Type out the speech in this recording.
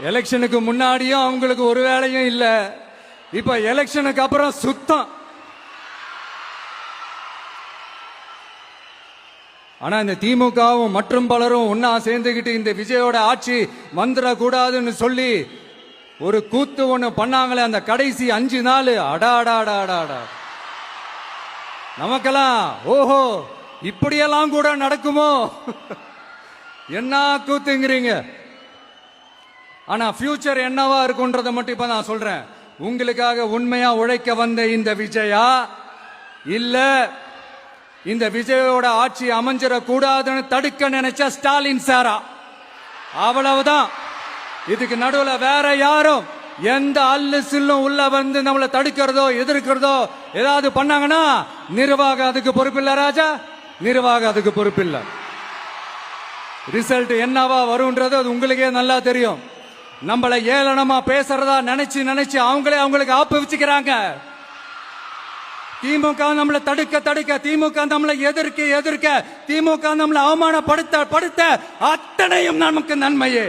எலெக்ஷனுக்கு முன்னாடியும் அவங்களுக்கு ஒரு வேலையும் இல்ல, இப்ப எலெக்ஷனுக்கு அப்புறம் சுத்தம். ஆனா இந்த திமுகவும் மற்றும் பலரும் ஒன்னா சேர்ந்துகிட்டு இந்த விஜயோட ஆட்சி வந்துடக்கூடாதுன்னு சொல்லி ஒரு கூத்து ஒண்ணு பண்ணாங்களே அந்த கடைசி 5 நாள். அடாடாடாடாடா, நமக்கெல்லாம் ஓஹோ இப்படியெல்லாம் கூட நடக்குமோ என்ன கூத்துங்கிறீங்க. ஆனா ஃபியூச்சர் என்னவா இருக்குன்றத மட்டும் இப்ப நான் சொல்றேன். உங்களுக்காக உண்மையா உழைக்க வந்த இந்த விஜயா, இல்ல இந்த விஜயோட ஆட்சி அமைஞ்சிட கூடாதுன்னு தடுக்க நினைச்ச ஸ்டாலின் சாரா, அவ்வளவுதான். இதுக்கு நடுவுல வேற யாரும் எந்த அல்லு சில்லும் உள்ள வந்து நம்மளை தடுக்கிறதோ எதிர்க்கிறதோ ஏதாவது பண்ணாங்கன்னா நிர்வாகம் அதுக்கு பொறுப்பில்லை ராஜா, நிர்வாகம் அதுக்கு பொறுப்பில்லை. ரிசல்ட் என்னவா வரும்ன்றது அது உங்களுக்கே நல்லா தெரியும். நம்மள ஏளனமா பேசுறதா நினைச்சு நினைச்சு அவங்களுக்கு ஆப்பு வச்சுக்கிறாங்க. திமுக நம்மளை தடுக்க திமுக நம்மளை எதிர்க்க திமுக நம்மளை அவமானப்படுத்த அத்தனையும் நமக்கு நன்மையே.